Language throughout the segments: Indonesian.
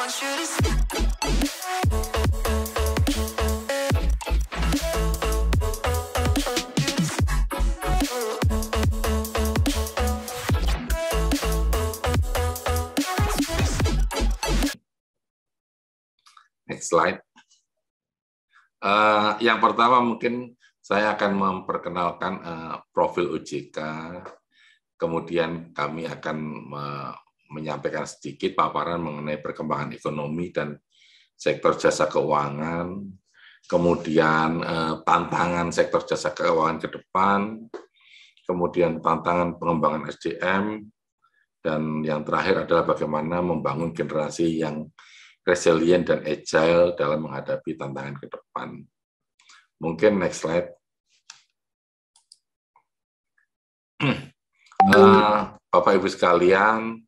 Next slide. Yang pertama mungkin saya akan memperkenalkan profil OJK, kemudian kami akan menyampaikan sedikit paparan mengenai perkembangan ekonomi dan sektor jasa keuangan, kemudian tantangan sektor jasa keuangan ke depan, kemudian tantangan pengembangan SDM, dan yang terakhir adalah bagaimana membangun generasi yang resilient dan agile dalam menghadapi tantangan ke depan. Mungkin next slide. Bapak Ibu sekalian,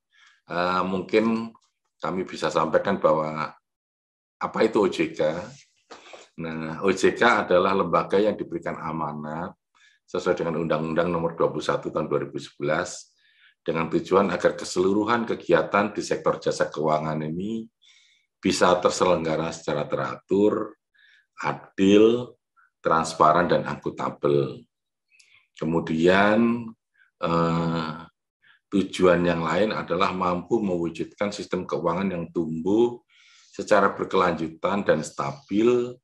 mungkin kami bisa sampaikan bahwa apa itu OJK? Nah, OJK adalah lembaga yang diberikan amanat sesuai dengan Undang-Undang Nomor 21 Tahun 2011 dengan tujuan agar keseluruhan kegiatan di sektor jasa keuangan ini bisa terselenggara secara teratur, adil, transparan, dan akuntabel. Kemudian tujuan yang lain adalah mampu mewujudkan sistem keuangan yang tumbuh secara berkelanjutan dan stabil,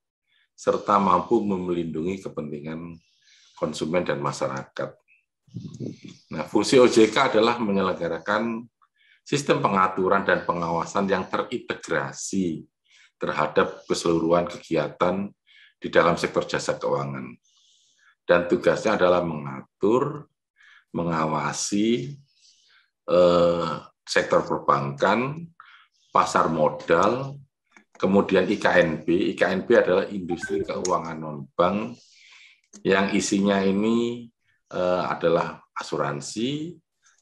serta mampu melindungi kepentingan konsumen dan masyarakat. Nah, fungsi OJK adalah menyelenggarakan sistem pengaturan dan pengawasan yang terintegrasi terhadap keseluruhan kegiatan di dalam sektor jasa keuangan. Dan tugasnya adalah mengatur, mengawasi sektor perbankan, pasar modal, kemudian IKNB. IKNB adalah industri keuangan non-bank yang isinya ini adalah asuransi,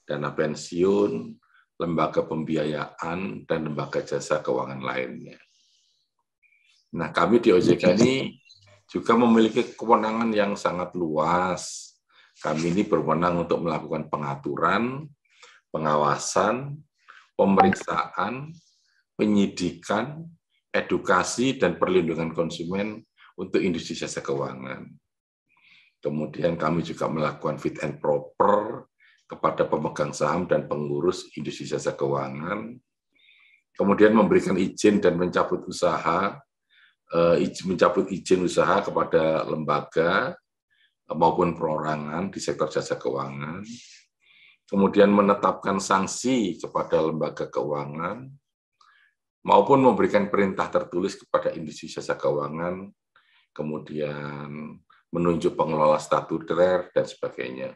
dana pensiun, lembaga pembiayaan, dan lembaga jasa keuangan lainnya. Nah, kami di OJK ini juga memiliki kewenangan yang sangat luas. Kami ini berwenang untuk melakukan pengaturan, pengawasan, pemeriksaan, penyidikan, edukasi, dan perlindungan konsumen untuk industri jasa keuangan. Kemudian kami juga melakukan fit and proper kepada pemegang saham dan pengurus industri jasa keuangan, kemudian memberikan izin dan mencabut izin usaha kepada lembaga maupun perorangan di sektor jasa keuangan, kemudian menetapkan sanksi kepada lembaga keuangan, maupun memberikan perintah tertulis kepada industri jasa keuangan, kemudian menunjuk pengelola statuter, dan sebagainya.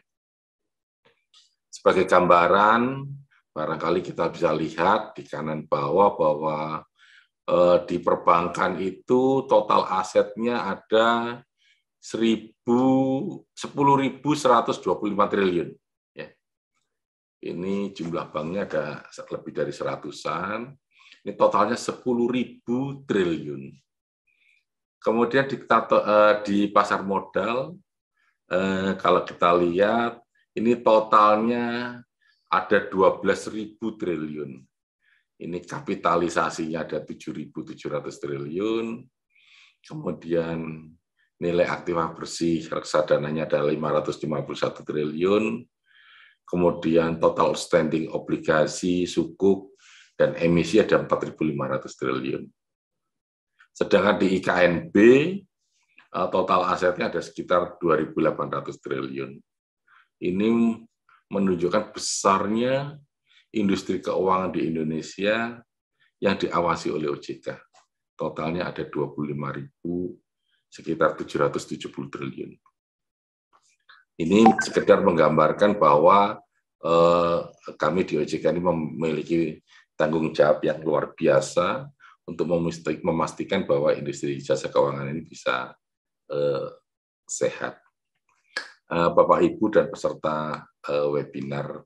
Sebagai gambaran, barangkali kita bisa lihat di kanan bawah bahwa di perbankan itu total asetnya ada 10.125 triliun. Ya. Ini jumlah banknya ada lebih dari 100-an. Ini totalnya 10.000 triliun. Kemudian di pasar modal, kalau kita lihat, ini totalnya ada 12.000 triliun. Ini kapitalisasinya ada 7.700 triliun. Kemudian nilai aktiva bersih reksadananya ada 551 triliun. Kemudian total outstanding obligasi, sukuk, dan emisi ada 4.500 triliun. Sedangkan di IKNB, total asetnya ada sekitar 2.800 triliun. Ini menunjukkan besarnya industri keuangan di Indonesia yang diawasi oleh OJK. Totalnya ada 25.000, sekitar 770 triliun. Ini sekedar menggambarkan bahwa kami di OJK ini memiliki tanggung jawab yang luar biasa untuk memastikan bahwa industri jasa keuangan ini bisa sehat. Bapak, Ibu, dan peserta webinar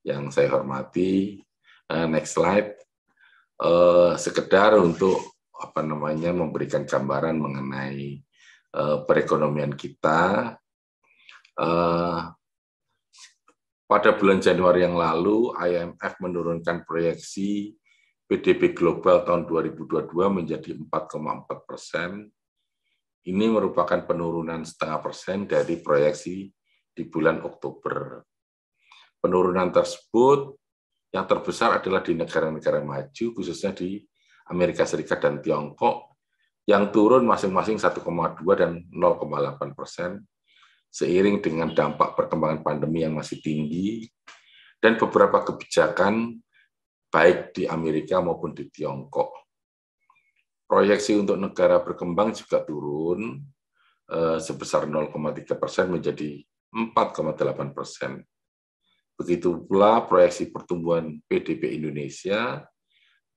yang saya hormati, next slide. Sekedar untuk memberikan gambaran mengenai perekonomian kita. Pada bulan Januari yang lalu, IMF menurunkan proyeksi PDB global tahun 2022 menjadi 4,4%. Ini merupakan penurunan 0,5% dari proyeksi di bulan Oktober. Penurunan tersebut yang terbesar adalah di negara-negara maju, khususnya di Amerika Serikat dan Tiongkok, yang turun masing-masing 1,2 dan 0,8%, seiring dengan dampak perkembangan pandemi yang masih tinggi, dan beberapa kebijakan baik di Amerika maupun di Tiongkok. Proyeksi untuk negara berkembang juga turun sebesar 0,3% menjadi 4,8%. Begitu pula proyeksi pertumbuhan PDB Indonesia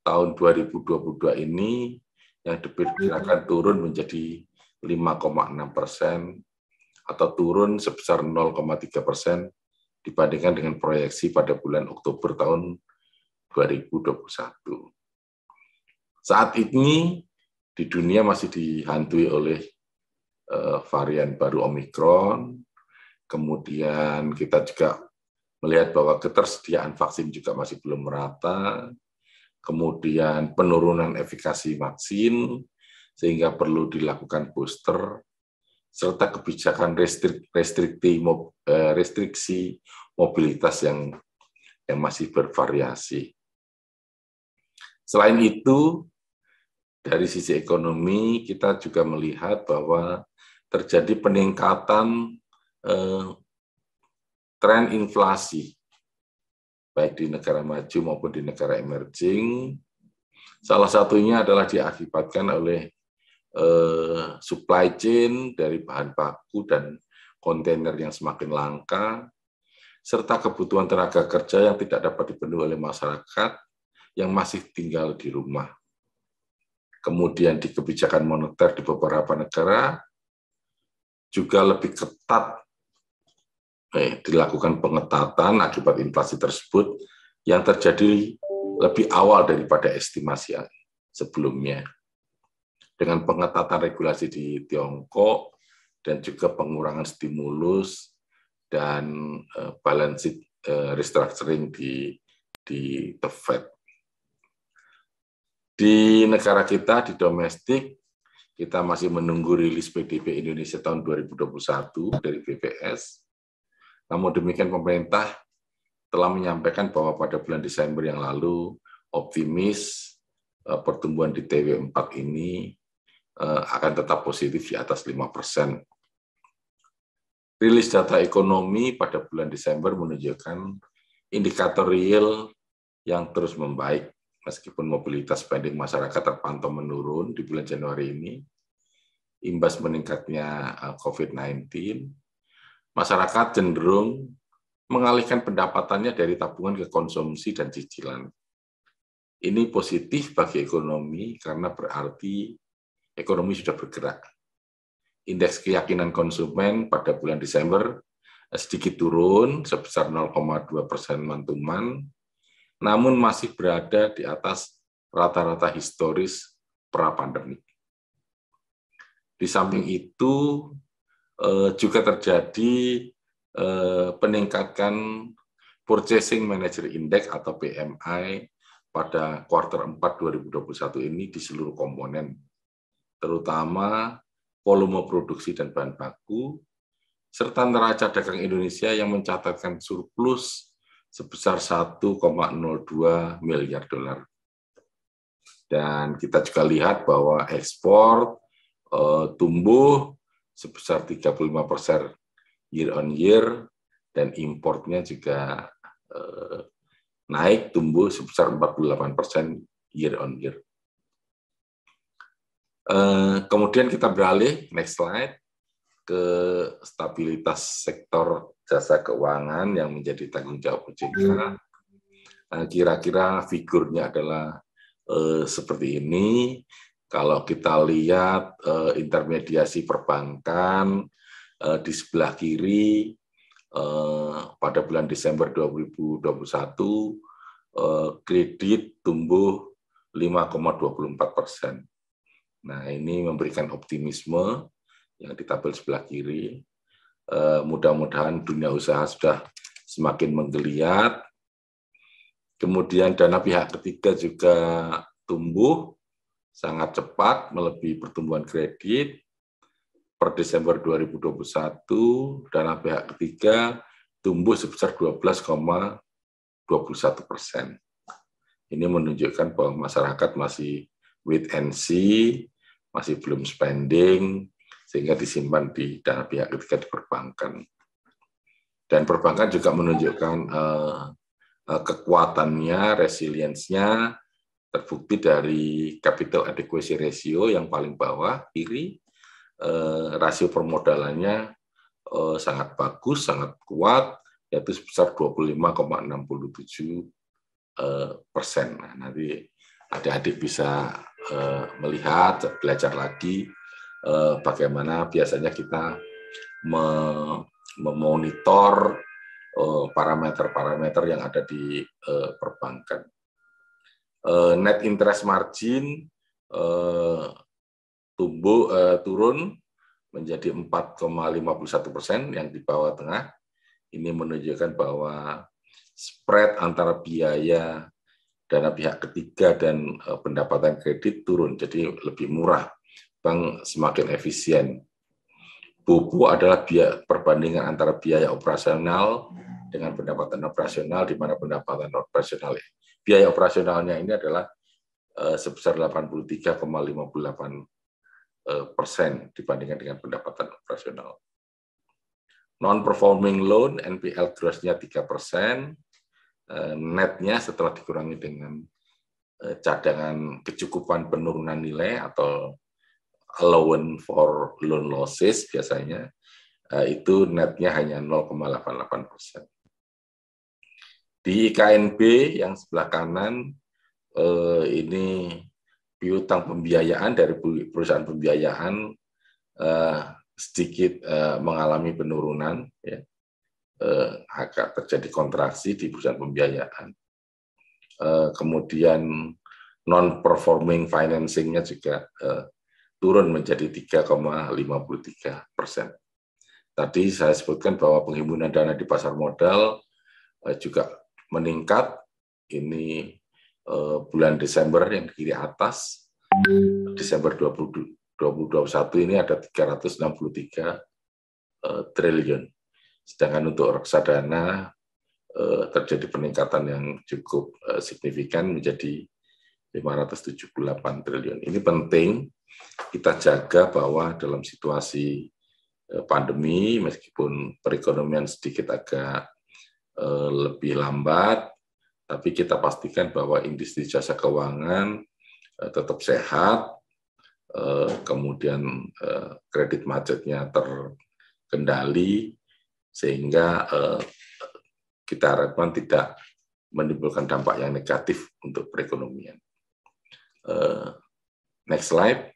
tahun 2022 ini yang diperkirakan turun menjadi 5,6% atau turun sebesar 0,3% dibandingkan dengan proyeksi pada bulan Oktober tahun 2021. Saat ini di dunia masih dihantui oleh varian baru Omikron, kemudian kita juga melihat bahwa ketersediaan vaksin juga masih belum merata, kemudian penurunan efikasi vaksin, sehingga perlu dilakukan booster, serta kebijakan restriksi mobilitas yang masih bervariasi. Selain itu, dari sisi ekonomi, kita juga melihat bahwa terjadi peningkatan tren inflasi, baik di negara maju maupun di negara emerging. Salah satunya adalah diakibatkan oleh supply chain dari bahan baku dan kontainer yang semakin langka, serta kebutuhan tenaga kerja yang tidak dapat dipenuhi oleh masyarakat yang masih tinggal di rumah. Kemudian di kebijakan moneter di beberapa negara juga lebih ketat dilakukan pengetatan akibat inflasi tersebut yang terjadi lebih awal daripada estimasi sebelumnya. Dengan pengetatan regulasi di Tiongkok dan juga pengurangan stimulus dan balance sheet restructuring di The Fed. Di negara kita, di domestik, kita masih menunggu rilis PDB Indonesia tahun 2021 dari BPS. Namun demikian pemerintah telah menyampaikan bahwa pada bulan Desember yang lalu optimis pertumbuhan di TW4 ini akan tetap positif di atas 5%. Rilis data ekonomi pada bulan Desember menunjukkan indikator real yang terus membaik, meskipun mobilitas spending masyarakat terpantau menurun di bulan Januari ini, imbas meningkatnya COVID-19, masyarakat cenderung mengalihkan pendapatannya dari tabungan ke konsumsi dan cicilan. Ini positif bagi ekonomi karena berarti ekonomi sudah bergerak. Indeks keyakinan konsumen pada bulan Desember sedikit turun sebesar 0,2% month-to-month, namun masih berada di atas rata-rata historis pra-pandemik. Di samping itu juga terjadi peningkatan Purchasing Manager Index atau PMI pada kuartal 4 2021 ini di seluruh komponen, terutama volume produksi dan bahan baku, serta neraca dagang Indonesia yang mencatatkan surplus sebesar 1,02 miliar dolar. Dan kita juga lihat bahwa ekspor tumbuh sebesar 35% year on year, dan importnya juga naik tumbuh sebesar 48% year on year. Kemudian kita beralih, next slide, ke stabilitas sektor jasa keuangan yang menjadi tanggung jawab OJK. Kira-kira figurnya adalah seperti ini. Kalau kita lihat intermediasi perbankan di sebelah kiri, pada bulan Desember 2021, kredit tumbuh 5,24%. Nah, ini memberikan optimisme yang di tabel sebelah kiri. Mudah-mudahan dunia usaha sudah semakin menggeliat. Kemudian dana pihak ketiga juga tumbuh sangat cepat melebihi pertumbuhan kredit. Per Desember 2021, dana pihak ketiga tumbuh sebesar 12,21%. Ini menunjukkan bahwa masyarakat masih wait and see, masih belum spending, sehingga disimpan di dana pihak ketiga di perbankan. Dan perbankan juga menunjukkan kekuatannya, resilience-nya, terbukti dari capital adequacy ratio yang paling bawah kiri, rasio permodalannya sangat bagus, sangat kuat, yaitu sebesar 25,67%. Nah, nanti adik-adik bisa melihat, belajar lagi bagaimana biasanya kita memonitor parameter-parameter yang ada di perbankan. Net interest margin turun menjadi 4,51% yang di bawah tengah. Ini menunjukkan bahwa spread antara biaya dana pihak ketiga dan pendapatan kredit turun, jadi lebih murah. Bank semakin efisien. BOBO adalah perbandingan antara biaya operasional dengan pendapatan operasional, di mana pendapatan operasional biaya operasionalnya ini adalah sebesar 83,58% dibandingkan dengan pendapatan operasional. Non-performing loan, NPL gross-nya 3%, netnya setelah dikurangi dengan cadangan kecukupan penurunan nilai atau allowance for loan losses biasanya, itu netnya hanya 0,88%. Di IKNB yang sebelah kanan, ini piutang pembiayaan dari perusahaan pembiayaan sedikit mengalami penurunan, ya. Agak terjadi kontraksi di perusahaan pembiayaan. Kemudian non-performing financing-nya juga turun menjadi 3,53%. Tadi saya sebutkan bahwa penghimpunan dana di pasar modal juga meningkat. Ini bulan Desember yang di kiri atas, Desember 2021 ini ada 363 triliun. Sedangkan untuk reksadana terjadi peningkatan yang cukup signifikan menjadi 578 triliun. Ini penting kita jaga bahwa dalam situasi pandemi, meskipun perekonomian sedikit agak lebih lambat, tapi kita pastikan bahwa industri jasa keuangan tetap sehat, kemudian kredit macetnya terkendali, sehingga kita harapkan tidak menimbulkan dampak yang negatif untuk perekonomian. Next slide.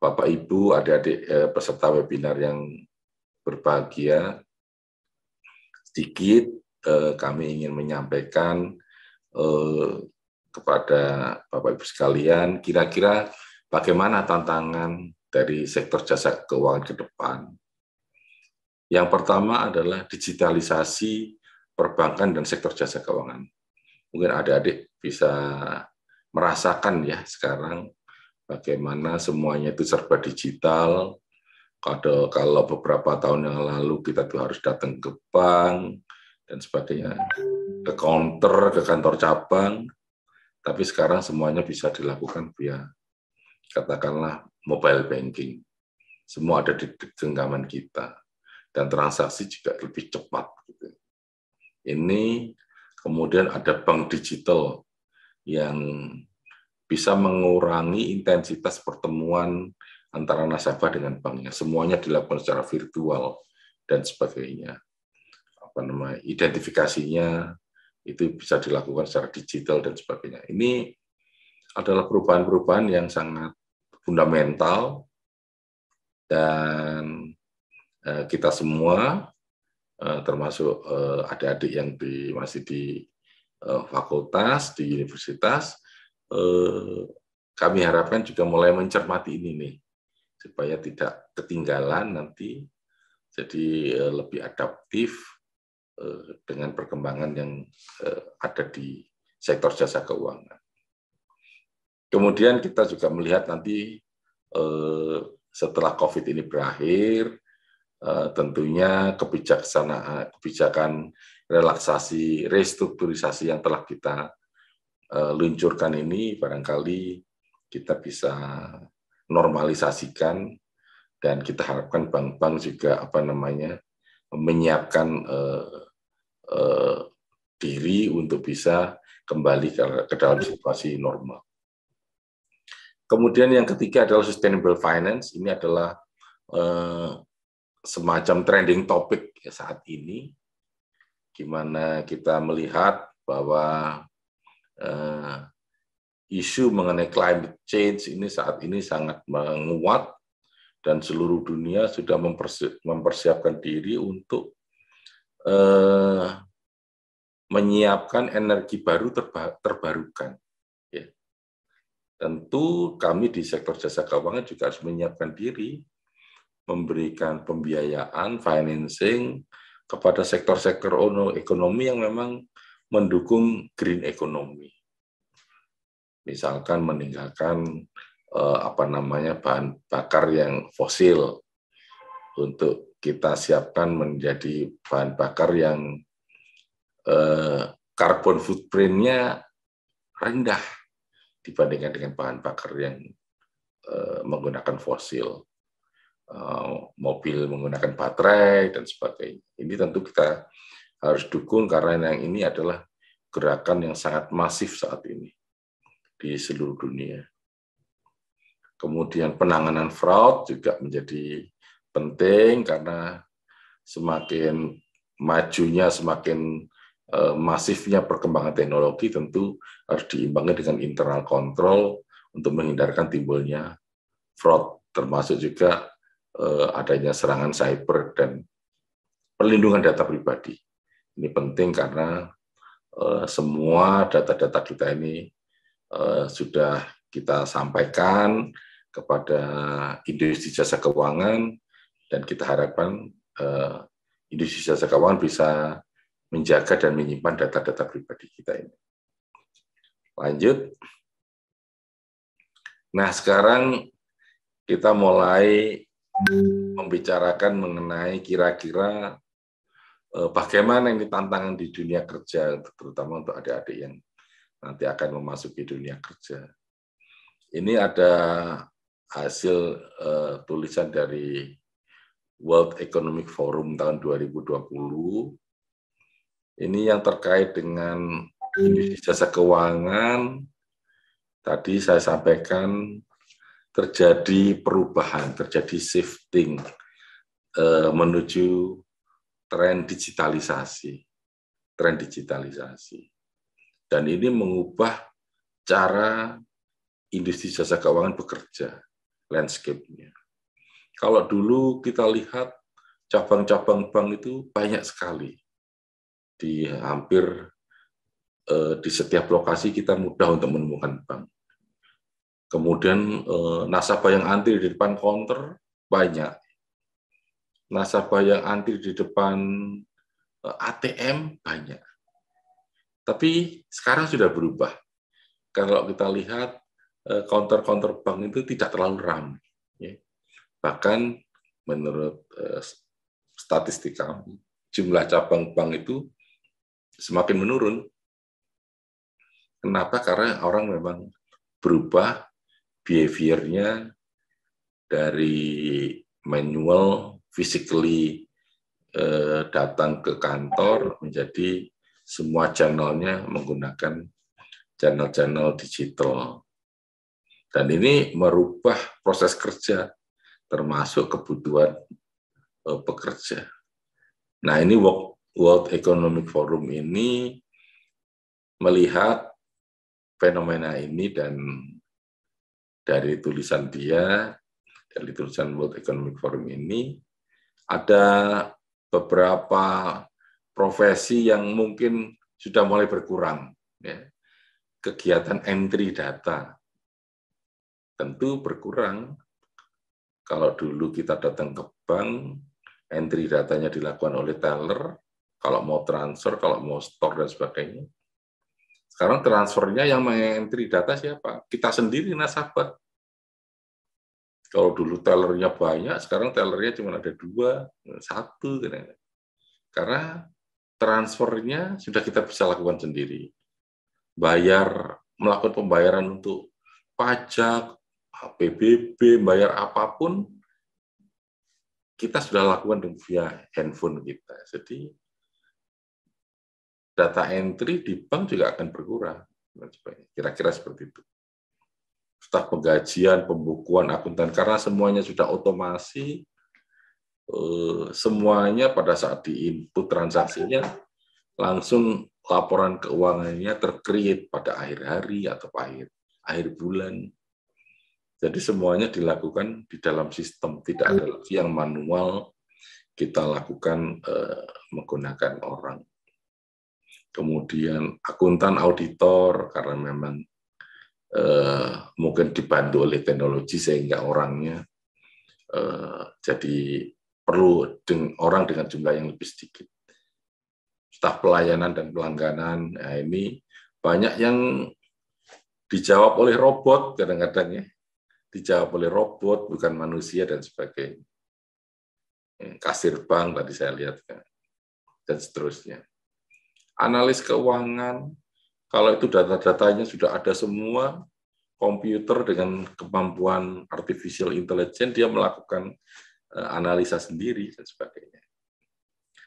Bapak, Ibu, adik-adik peserta webinar yang berbahagia, sedikit kami ingin menyampaikan kepada Bapak Ibu sekalian, kira-kira bagaimana tantangan dari sektor jasa keuangan ke depan. Yang pertama adalah digitalisasi perbankan dan sektor jasa keuangan. Mungkin adik-adik bisa merasakan ya sekarang bagaimana semuanya itu serba digital. Kalau beberapa tahun yang lalu kita tuh harus datang ke bank dan sebagainya, ke counter, ke kantor cabang, tapi sekarang semuanya bisa dilakukan via katakanlah mobile banking. Semua ada di genggaman kita dan transaksi juga lebih cepat. Ini kemudian ada bank digital yang bisa mengurangi intensitas pertemuan antara nasabah dengan banknya. Semuanya dilakukan secara virtual dan sebagainya. Identifikasinya itu bisa dilakukan secara digital dan sebagainya. Ini adalah perubahan-perubahan yang sangat fundamental dan kita semua, termasuk adik-adik yang masih di fakultas, di universitas, kami harapkan juga mulai mencermati ini nih, supaya tidak ketinggalan nanti, jadi lebih adaptif, dengan perkembangan yang ada di sektor jasa keuangan. Kemudian kita juga melihat nanti setelah COVID ini berakhir, tentunya kebijakan relaksasi, restrukturisasi yang telah kita luncurkan ini barangkali kita bisa normalisasikan, dan kita harapkan bank-bank juga menyiapkan diri untuk bisa kembali ke dalam situasi normal. Kemudian yang ketiga adalah sustainable finance. Ini adalah semacam trending topic saat ini, gimana kita melihat bahwa isu mengenai climate change ini saat ini sangat menguat, dan seluruh dunia sudah mempersiapkan diri untuk menyiapkan energi baru terbarukan. Ya. Tentu kami di sektor jasa keuangan juga harus menyiapkan diri, memberikan pembiayaan, financing kepada sektor-sektor ekonomi yang memang mendukung green economy. Misalkan meninggalkan bahan bakar yang fosil untuk kita siapkan menjadi bahan bakar yang carbon footprint-nya rendah dibandingkan dengan bahan bakar yang menggunakan fosil, mobil menggunakan baterai dan sebagainya. Ini tentu kita harus dukung karena yang ini adalah gerakan yang sangat masif saat ini di seluruh dunia. Kemudian penanganan fraud juga menjadi penting karena semakin majunya, semakin masifnya perkembangan teknologi tentu harus diimbangi dengan internal control untuk menghindarkan timbulnya fraud, termasuk juga adanya serangan cyber dan perlindungan data pribadi. Ini penting karena semua data-data kita ini sudah kita sampaikan kepada industri jasa keuangan, dan kita harapkan industri jasa keuangan bisa menjaga dan menyimpan data-data pribadi kita ini. Lanjut. Nah, sekarang kita mulai membicarakan mengenai kira-kira bagaimana ini tantangan di dunia kerja, terutama untuk adik-adik yang nanti akan memasuki dunia kerja. Ini ada hasil tulisan dari World Economic Forum tahun 2020. Ini yang terkait dengan industri jasa keuangan. Tadi saya sampaikan terjadi perubahan, terjadi shifting menuju tren digitalisasi. Dan ini mengubah cara industri jasa keuangan bekerja, landscape-nya. Kalau dulu kita lihat cabang-cabang bank itu banyak sekali. Di setiap lokasi kita mudah untuk menemukan bank. Kemudian nasabah yang antri di depan counter banyak. Nasabah yang antri di depan ATM banyak. Tapi sekarang sudah berubah. Kalau kita lihat counter-counter bank itu tidak terlalu ramai. Bahkan menurut statistik kami, jumlah cabang bank itu semakin menurun. Kenapa? Karena orang memang berubah behavior-nya dari manual, physically datang ke kantor menjadi semua channel-nya menggunakan channel-channel digital. Dan ini merubah proses kerja, termasuk kebutuhan pekerja. Nah, ini World Economic Forum ini melihat fenomena ini, dan dari tulisan World Economic Forum ini, ada beberapa profesi yang mungkin sudah mulai berkurang. Ya. Kegiatan entry data tentu berkurang. Kalau dulu kita datang ke bank, entry datanya dilakukan oleh teller, kalau mau transfer, kalau mau store dan sebagainya. Sekarang transfernya yang mengentry data siapa? Kita sendiri nasabah. Kalau dulu tellernya banyak, sekarang tellernya cuma ada 2, 1. Karena transfernya sudah kita bisa lakukan sendiri. Melakukan pembayaran untuk pajak, PBB, bayar apapun, kita sudah lakukan via handphone kita. Jadi data entry di bank juga akan berkurang. Kira-kira seperti itu. Staf penggajian, pembukuan, akuntan, karena semuanya sudah otomasi, semuanya pada saat di-input transaksinya, langsung laporan keuangannya tercreate pada akhir hari atau akhir bulan. Jadi semuanya dilakukan di dalam sistem, tidak ada lagi yang manual kita lakukan menggunakan orang. Kemudian akuntan, auditor, karena memang mungkin dibantu oleh teknologi sehingga orangnya jadi perlu orang dengan jumlah yang lebih sedikit. Staf pelayanan dan pelangganan, nah ini banyak yang dijawab oleh robot kadang-kadang ya. Dijawab oleh robot, bukan manusia dan sebagainya. Kasir bank tadi saya lihat dan seterusnya. Analis keuangan, kalau itu data-datanya sudah ada semua, komputer dengan kemampuan artificial intelligence dia melakukan analisa sendiri dan sebagainya.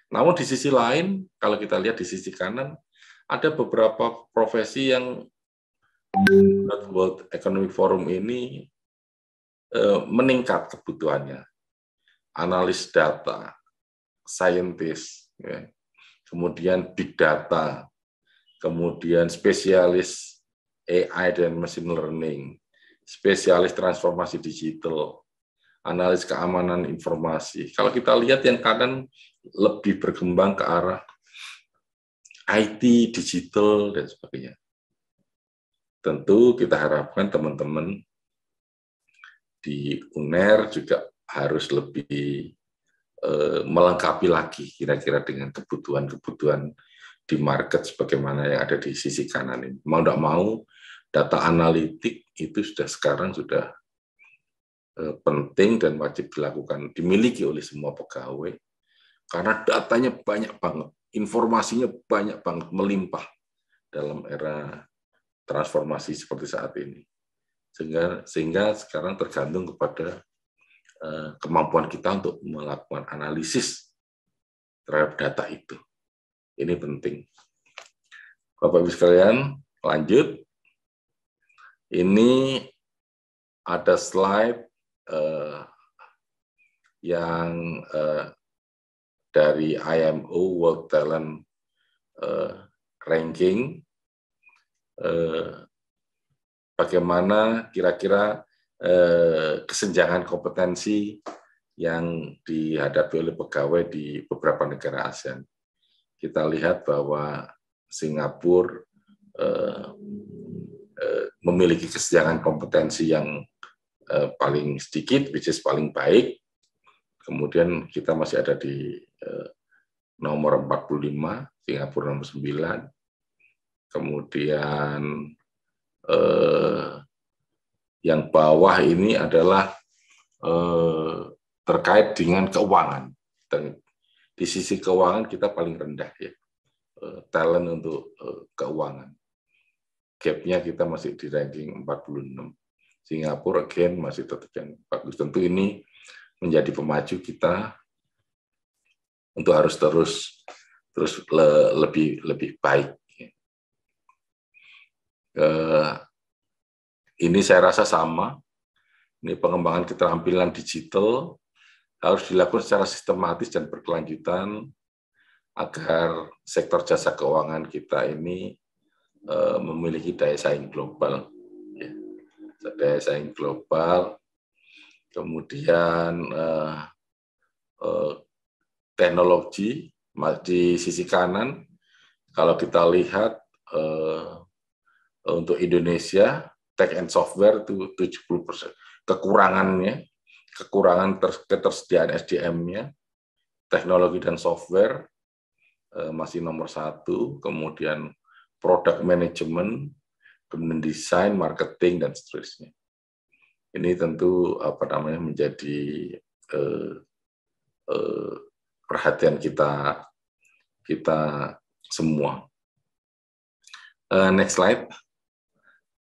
Namun di sisi lain, kalau kita lihat di sisi kanan, ada beberapa profesi yang World Economic Forum ini meningkat kebutuhannya. Analis data, scientist, ya. Kemudian big data, kemudian spesialis AI dan machine learning, spesialis transformasi digital, analis keamanan informasi. Kalau kita lihat yang kanan lebih berkembang ke arah IT, digital, dan sebagainya. Tentu kita harapkan teman-teman di UNER juga harus lebih melengkapi lagi kira-kira dengan kebutuhan-kebutuhan di market sebagaimana yang ada di sisi kanan ini. Mau tidak mau, data analitik itu sekarang sudah penting dan wajib dilakukan, dimiliki oleh semua pegawai, karena datanya banyak banget, informasinya banyak banget, melimpah dalam era transformasi seperti saat ini. Sehingga sekarang tergantung kepada kemampuan kita untuk melakukan analisis terhadap data itu. Ini penting. Bapak Ibu sekalian, lanjut. Ini ada slide yang dari IMO World Talent Ranking. Bagaimana kira-kira kesenjangan kompetensi yang dihadapi oleh pegawai di beberapa negara ASEAN. Kita lihat bahwa Singapura memiliki kesenjangan kompetensi yang paling sedikit, which is paling baik. Kemudian kita masih ada di nomor 45, Singapura nomor 9. Kemudian yang bawah ini adalah terkait dengan keuangan. Dan di sisi keuangan kita paling rendah ya, talent untuk keuangan. Gap-nya kita masih di ranking 46. Singapura again masih tetap yang bagus. Tentu ini menjadi pemacu kita untuk harus terus lebih baik. Ini saya rasa sama. Ini pengembangan keterampilan digital harus dilakukan secara sistematis dan berkelanjutan agar sektor jasa keuangan kita ini memiliki daya saing global. Daya saing global, kemudian teknologi di sisi kanan. Kalau kita lihat untuk Indonesia, tech and software itu 70%. Kekurangan ketersediaan SDM-nya, teknologi dan software masih nomor 1, kemudian product management, kemudian desain, marketing, dan seterusnya. Ini tentu menjadi perhatian kita semua. Next slide.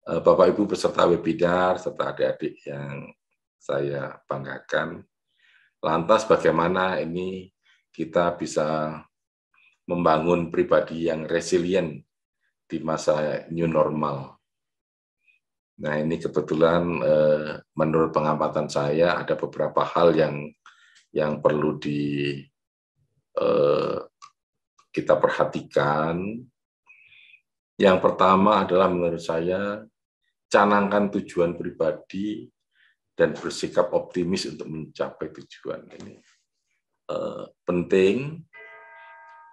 Bapak Ibu peserta webinar serta adik-adik yang saya banggakan. Lantas bagaimana ini kita bisa membangun pribadi yang resilient di masa new normal. Nah, ini kebetulan menurut pengamatan saya ada beberapa hal yang perlu kita perhatikan. Yang pertama adalah menurut saya canangkan tujuan pribadi dan bersikap optimis untuk mencapai tujuan ini. Penting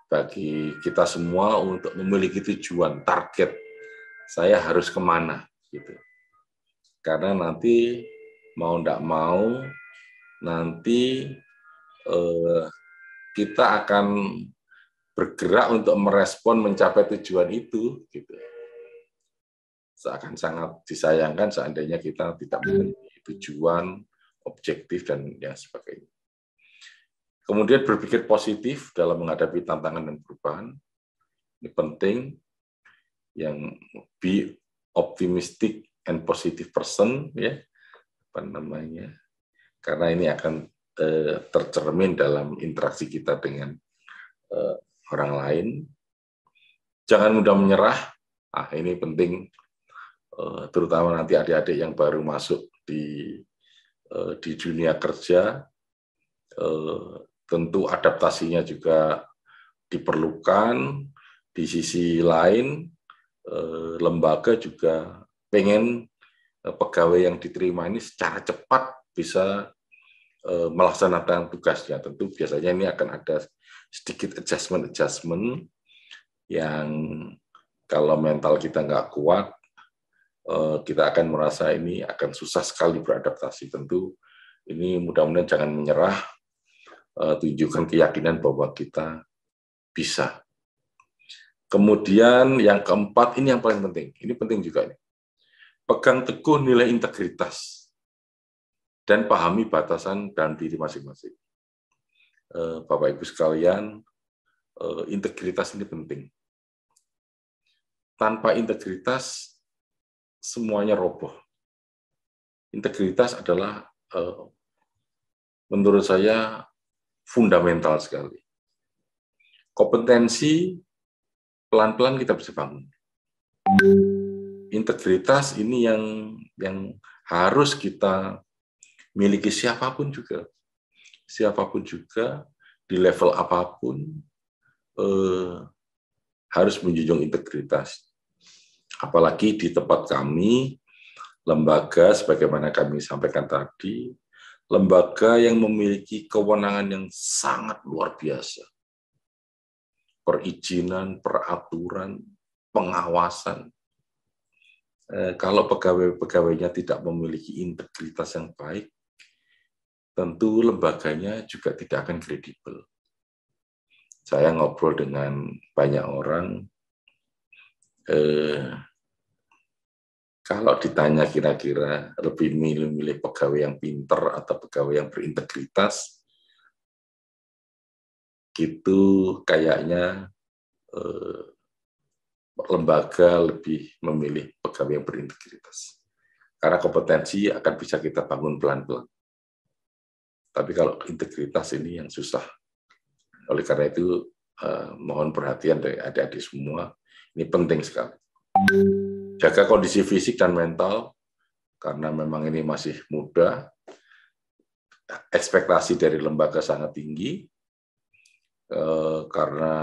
bagi kita semua untuk memiliki tujuan, target. Saya harus kemana, gitu. Karena nanti mau tidak mau, nanti kita akan bergerak untuk merespon mencapai tujuan itu, gitu. Seakan sangat disayangkan seandainya kita tidak memiliki tujuan, objektif, dan yang sebagainya. Kemudian berpikir positif dalam menghadapi tantangan dan perubahan. Ini penting, yang be optimistic and positive person, ya, karena ini akan tercermin dalam interaksi kita dengan orang lain. Jangan mudah menyerah. Ini penting, terutama nanti adik-adik yang baru masuk di dunia kerja, tentu adaptasinya juga diperlukan. Di sisi lain, lembaga juga pengen pegawai yang diterima ini secara cepat bisa melaksanakan tugasnya. Tentu biasanya ini akan ada sedikit adjustment yang kalau mental kita nggak kuat, kita akan merasa ini akan susah sekali beradaptasi. Tentu ini mudah-mudahan jangan menyerah, tunjukkan keyakinan bahwa kita bisa. Kemudian yang keempat, ini yang paling penting. Ini penting juga. Pegang teguh nilai integritas dan pahami batasan dalam diri masing-masing. Bapak Ibu sekalian, integritas ini penting. Tanpa integritas, semuanya roboh. Integritas adalah, menurut saya, fundamental sekali. Kompetensi, pelan-pelan kita bisa bangun. Integritas ini yang harus kita miliki siapapun juga. Siapapun juga, di level apapun, harus menjunjung integritas. Apalagi di tempat kami, lembaga, sebagaimana kami sampaikan tadi, lembaga yang memiliki kewenangan yang sangat luar biasa. Perizinan, peraturan, pengawasan. Kalau pegawai-pegawainya tidak memiliki integritas yang baik, tentu lembaganya juga tidak akan kredibel. Saya ngobrol dengan banyak orang, kalau ditanya kira-kira lebih milih pegawai yang pinter atau pegawai yang berintegritas, itu kayaknya lembaga lebih memilih pegawai yang berintegritas. Karena kompetensi akan bisa kita bangun pelan-pelan. Tapi kalau integritas ini yang susah. Oleh karena itu, mohon perhatian dari adik-adik semua, ini penting sekali. Jaga kondisi fisik dan mental, karena memang ini masih muda, ekspektasi dari lembaga sangat tinggi, karena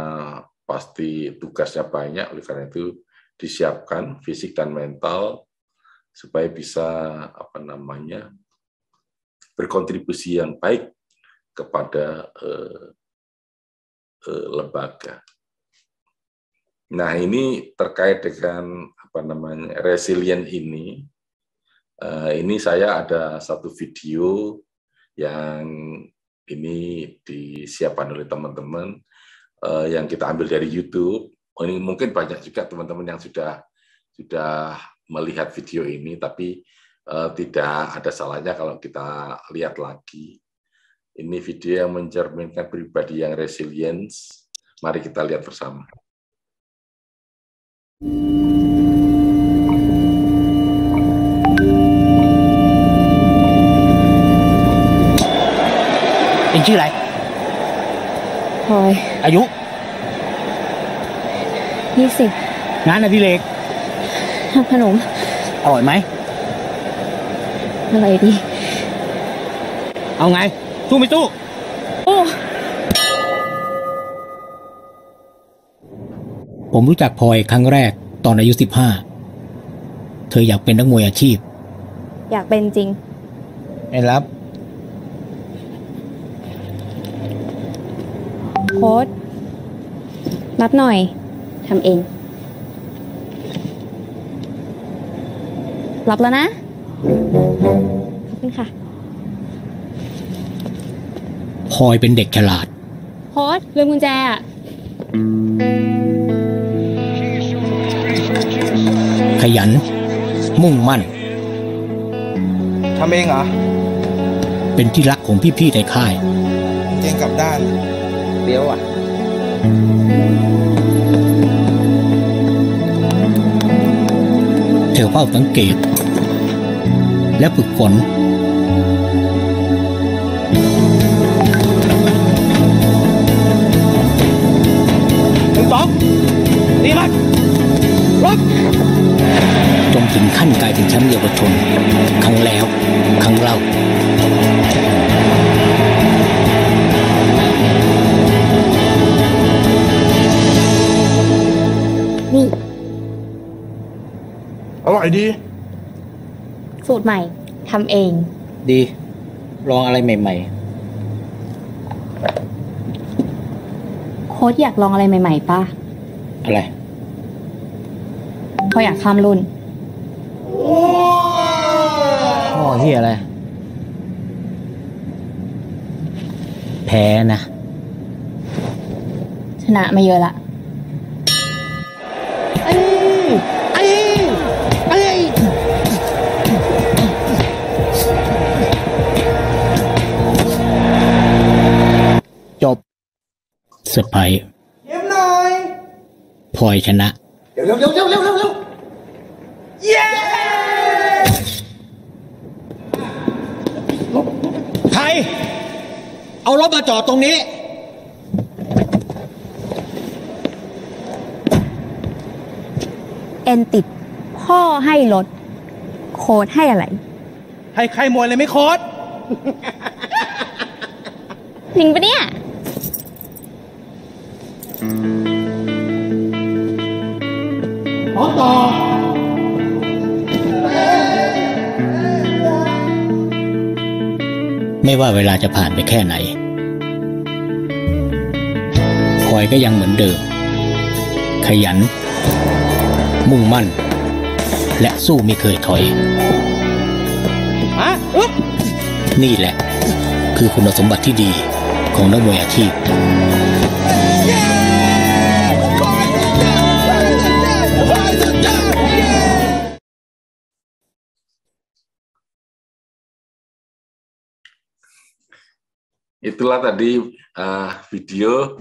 pasti tugasnya banyak, oleh karena itu disiapkan fisik dan mental supaya bisa berkontribusi yang baik kepada lembaga. Nah, ini terkait dengan resilient ini. Ini saya ada satu video yang ini disiapkan oleh teman-teman. yang kita ambil dari YouTube. Ini mungkin banyak juga teman-teman yang sudah melihat video ini, tapi tidak ada salahnya kalau kita lihat lagi. Ini video yang mencerminkan pribadi yang resilience. Mari kita lihat bersama.เองชื่ออะไร พลอย อายุ 20 งานอดิเรก ทำขนม อร่อยไหม อะไรดี เอาไง สู้ไม่สู้ โอ้ ผมรู้จักพลอยครั้งแรกตอนอายุ15เธออยากเป็นนักมวยอาชีพ อยากเป็นจริง ไอ้รับ โค้ดรับหน่อย ทำเอง รับแล้วนะ ขอบคุณค่ะ พลอยเป็นเด็กฉลาด โค้ดลืมกุญแจอ่ะ ขยัน มุ่งมั่น ทำเองเหรอ เป็นที่รักของพี่ๆในค่าย เก่งกลับด้านเลี้ยวอ่ะ เธอเฝ้าสังเกต และฝึกฝน 1-2 ดีมากรบจนถึงขั้นกลายเป็นแชมป์เยาวชนครั้งแล้วครั้งเล่า นี่ อร่อยดี สูตรใหม่ ทำเอง ดี ลองอะไรใหม่ โค้ดอยากลองอะไรใหม่ๆป่ะ ๆ อะไร พออยากข้ามรุ่น พ่อเฮียอะไร แพ้นะ ชนะมาเยอะละ จบเซอร์ไพรส์ เยี่ยมหน่อย พลอยชนะ เร็วเย้ ใคร เอารถมาจอดตรงนี้ เอ็นติด พ่อให้รถ โค้ดให้อะไร ให้ใครมวยเลยไม่โค้ด จริงปะเนี่ย พร้อมต่อ ไม่ว่าเวลาจะผ่านไปแค่ไหนพลอยก็ยังเหมือนเดิม ขยัน มุ่งมั่น และสู้ไม่เคยถอย นี่แหละ คือคุณสมบัติที่ดีของนักมวยอาชีพ Itulah tadi video,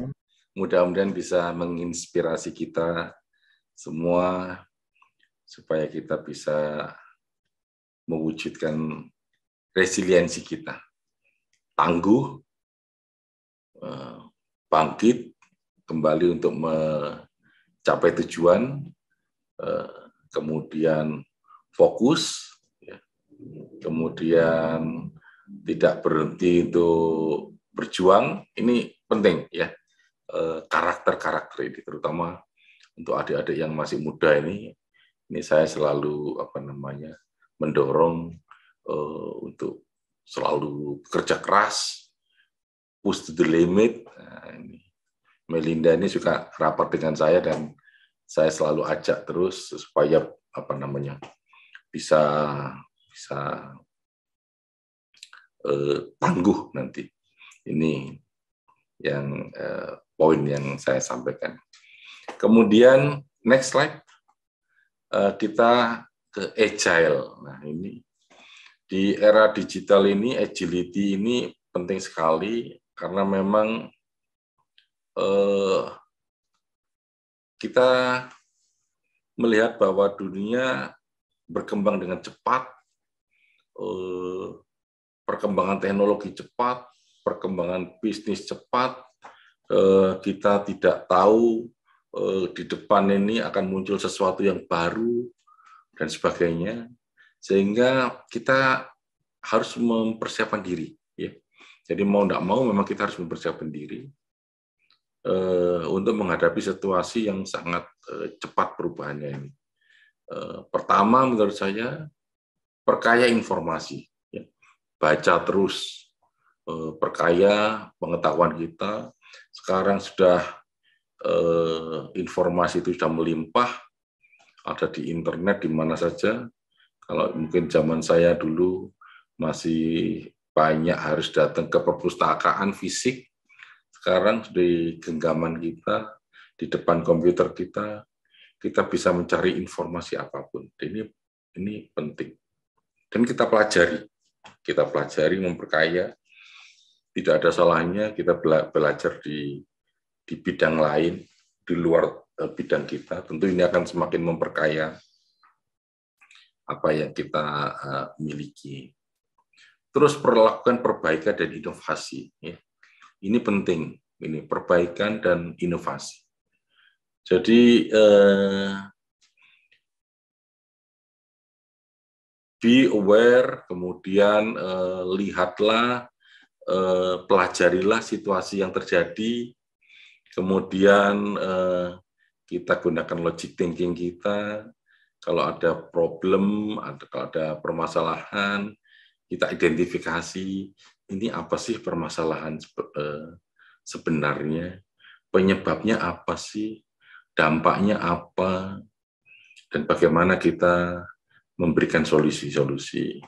mudah-mudahan bisa menginspirasi kita semua supaya kita bisa mewujudkan resiliensi kita. Tangguh, bangkit, kembali untuk mencapai tujuan, kemudian fokus, kemudian tidak berhenti untuk berjuang. Ini penting ya, karakter-karakter ini, terutama untuk adik-adik yang masih muda ini saya selalu mendorong untuk selalu kerja keras, push to the limit. Nah, ini Melinda ini suka rapat dengan saya dan saya selalu ajak terus supaya bisa tangguh nanti. Ini poin yang saya sampaikan. Kemudian next slide, kita ke agile. Nah, ini di era digital ini agility ini penting sekali karena memang kita melihat bahwa dunia berkembang dengan cepat, perkembangan teknologi cepat, perkembangan bisnis cepat, kita tidak tahu di depan ini akan muncul sesuatu yang baru dan sebagainya, sehingga kita harus mempersiapkan diri. Ya. Jadi mau tidak mau memang kita harus mempersiapkan diri untuk menghadapi situasi yang sangat cepat perubahannya ini. Pertama menurut saya perkaya informasi, ya. Baca terus, perkaya pengetahuan kita. Sekarang sudah informasi itu sudah melimpah, ada di internet di mana saja. Kalau mungkin zaman saya dulu masih banyak harus datang ke perpustakaan fisik, sekarang di genggaman kita, di depan komputer kita bisa mencari informasi apapun. Ini penting. Dan kita pelajari memperkaya. Tidak ada salahnya kita belajar di bidang lain, di luar bidang kita. Tentu ini akan semakin memperkaya apa yang kita miliki. Terus perlakukan perbaikan dan inovasi. Ya. Ini penting, ini perbaikan dan inovasi. Jadi be aware, kemudian lihatlah, pelajarilah situasi yang terjadi, kemudian kita gunakan logic thinking kita. Kalau ada problem, kalau ada permasalahan, kita identifikasi ini apa sih permasalahan sebenarnya, penyebabnya apa sih, dampaknya apa, dan bagaimana kita memberikan solusi-solusi.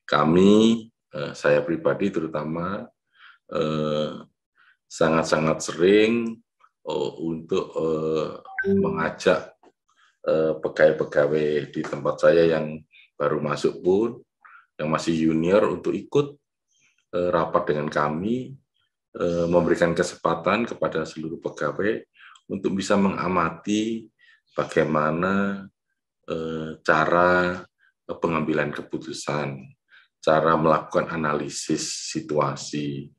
Kami, saya pribadi terutama, sangat-sangat sering untuk mengajak pegawai-pegawai di tempat saya yang baru masuk pun, yang masih junior untuk ikut rapat dengan kami, memberikan kesempatan kepada seluruh pegawai untuk bisa mengamati bagaimana cara pengambilan keputusan, cara melakukan analisis situasi,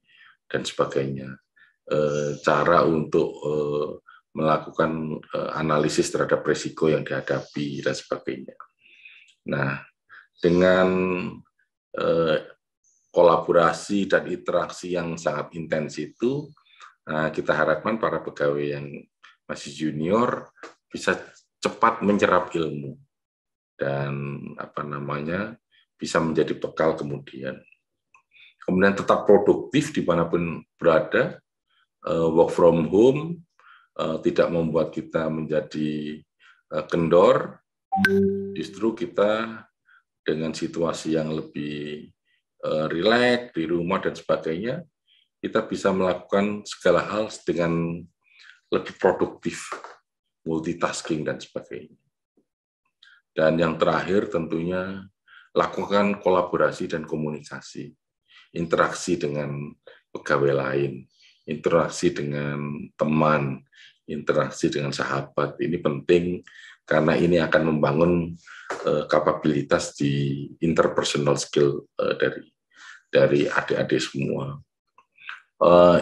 dan sebagainya. Cara untuk melakukan analisis terhadap risiko yang dihadapi, dan sebagainya. Nah, dengan kolaborasi dan interaksi yang sangat intens itu, kita harapkan para pegawai yang masih junior bisa cepat menyerap ilmu dan bisa menjadi bekal kemudian. Kemudian tetap produktif dimanapun berada, work from home tidak membuat kita menjadi kendor, justru kita dengan situasi yang lebih rileks di rumah dan sebagainya, kita bisa melakukan segala hal dengan lebih produktif, multitasking dan sebagainya. Dan yang terakhir tentunya lakukan kolaborasi dan komunikasi, interaksi dengan pegawai lain, interaksi dengan teman, interaksi dengan sahabat. Ini penting karena ini akan membangun kapabilitas di interpersonal skill dari adik-adik semua.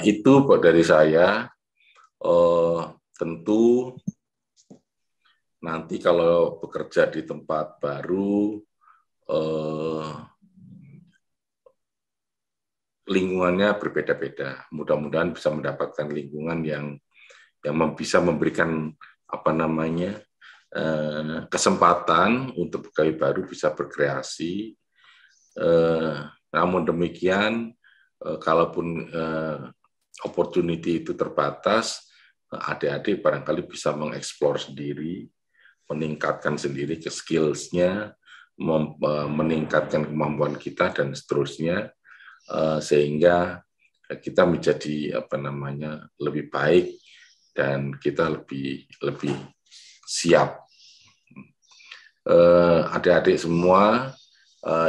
Itu dari saya. Tentu nanti kalau bekerja di tempat baru, lingkungannya berbeda-beda. Mudah-mudahan bisa mendapatkan lingkungan yang bisa memberikan kesempatan untuk pegawai baru bisa berkreasi. Namun demikian, kalaupun opportunity itu terbatas, adik-adik barangkali bisa mengeksplor sendiri, meningkatkan sendiri ke skills-nya, meningkatkan kemampuan kita dan seterusnya, sehingga kita menjadi lebih baik dan kita lebih siap. Adik-adik semua,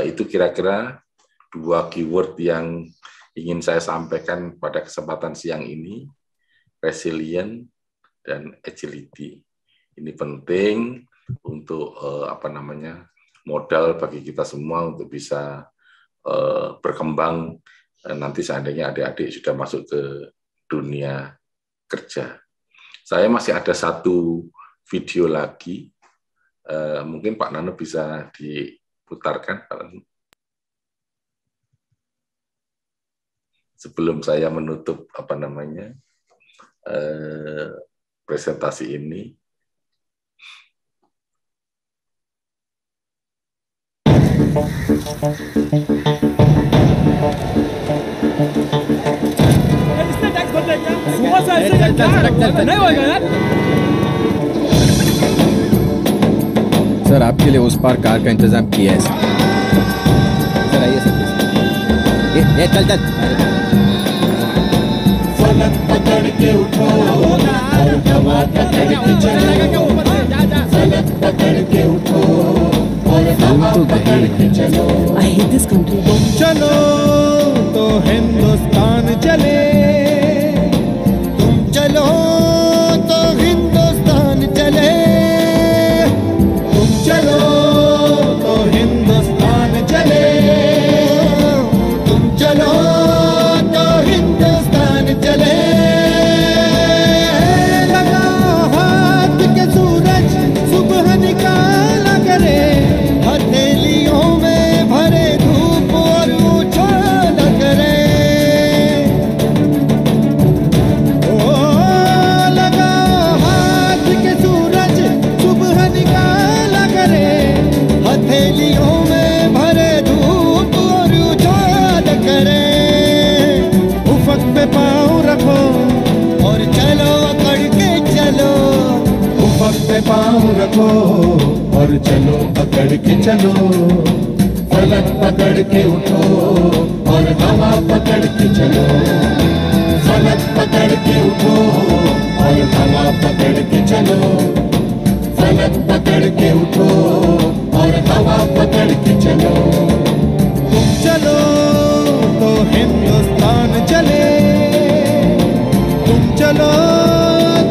itu kira-kira 2 keyword yang ingin saya sampaikan pada kesempatan siang ini, resilient dan agility. Ini penting untuk modal bagi kita semua untuk bisa berkembang nanti seandainya adik-adik sudah masuk ke dunia kerja. Saya masih ada 1 video lagi, mungkin Pak Nano bisa diputarkan sebelum saya menutup presentasi ini. Sir आपके लिए उस पार कार का इंतजाम किया है सर आइए सर ये चल चल फलक पकड़ के उठो और हवा पकड़ के चलो फलक पकड़ के उठो और हवा पकड़ के चलो I hate this country. चलो तो हिंदुस्तान चले, तुम चलो तो हिंदुस्तान चले तुम चलो तो हिंदुस्तान चले, तुम चलो तो हिंदुस्तान चले लगा हाथ के सूरज सुबह निकाला करे, हथेलियों में भरे धूप और उछाल करे ओ लगा हाथ के सूरज सुबह निकाला करे, हथेलियों में भरे धूप और उछाल करे उफक पे पाँव रखो और चलो अकड़ के चलो उफक पे पाँव रखो और चलो पकड़ के चलो, फलक पकड़ के उठो और हवा पकड़ के चलो, फलक पकड़ के उठो और हवा पकड़ के चलो, फलक पकड़ के उठो और हवा पकड़ के चलो। तुम चलो तो हिंदुस्तान चले, तुम चलो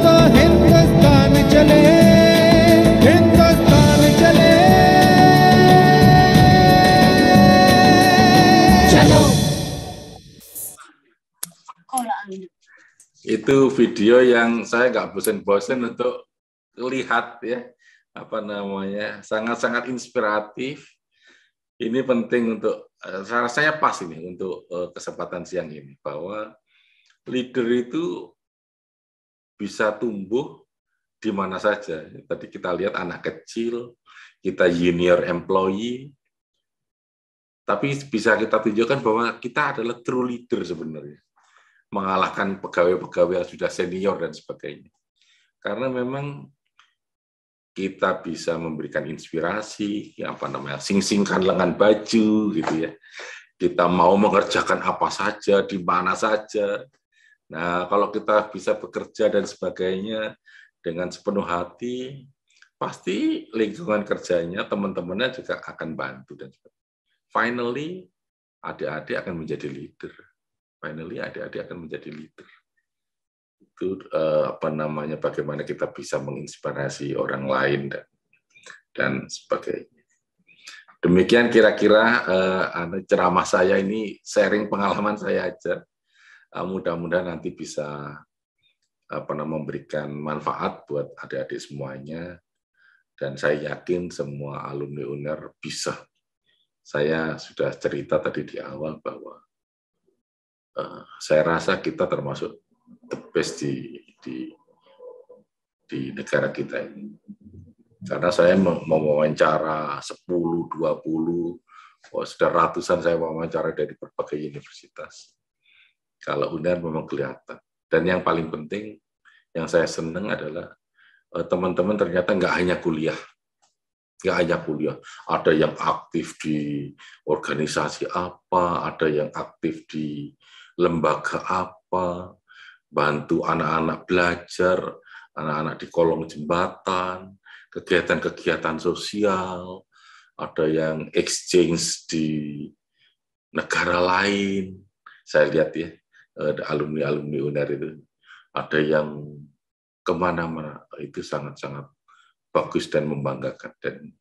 तो हिंदुस्तान चले, हिंदुस्तान चले चलो। Itu video yang saya nggak bosan-bosan untuk lihat ya, sangat-sangat inspiratif. Ini penting untuk saya pas ini untuk kesempatan siang ini, bahwa leader itu bisa tumbuh di mana saja. Tadi kita lihat anak kecil, kita junior employee, tapi bisa kita tunjukkan bahwa kita adalah true leader sebenarnya, mengalahkan pegawai-pegawai yang sudah senior dan sebagainya. Karena memang kita bisa memberikan inspirasi, sing-singkan lengan baju gitu ya. Kita mau mengerjakan apa saja, di mana saja. Nah, kalau kita bisa bekerja dan sebagainya dengan sepenuh hati, pasti lingkungan kerjanya, teman-temannya juga akan bantu dan sebagainya. Finally, adik-adik akan menjadi leader. Itu bagaimana kita bisa menginspirasi orang lain dan sebagainya. Demikian kira-kira ceramah saya ini, sharing pengalaman saya aja. Mudah-mudahan nanti bisa memberikan manfaat buat adik-adik semuanya, dan saya yakin semua alumni UNER bisa. Saya sudah cerita tadi di awal bahwa saya rasa kita termasuk the best di negara kita ini. Karena saya mewawancara 10, 20, sudah ratusan saya wawancara dari berbagai universitas. Kalau UNER memang kelihatan. Dan yang paling penting, yang saya senang adalah teman-teman ternyata nggak hanya kuliah. Ada yang aktif di organisasi apa, ada yang aktif di lembaga apa, bantu anak-anak belajar, anak-anak di kolong jembatan, kegiatan-kegiatan sosial, ada yang exchange di negara lain. Saya lihat ya, alumni-alumni UNER itu, ada yang kemana-mana, itu sangat-sangat bagus dan membanggakan. Dan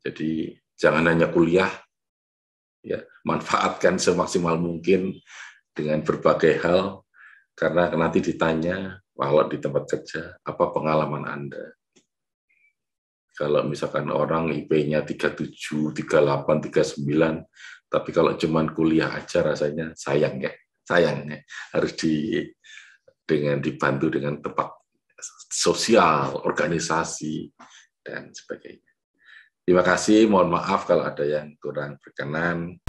jadi jangan hanya kuliah, ya, manfaatkan semaksimal mungkin dengan berbagai hal, karena nanti ditanya kalau di tempat kerja, apa pengalaman Anda? Kalau misalkan orang IP-nya 37, 38, 39, tapi kalau cuman kuliah aja rasanya sayang ya, harus dengan dibantu dengan tempat sosial, organisasi, dan sebagainya. Terima kasih, mohon maaf kalau ada yang kurang berkenan.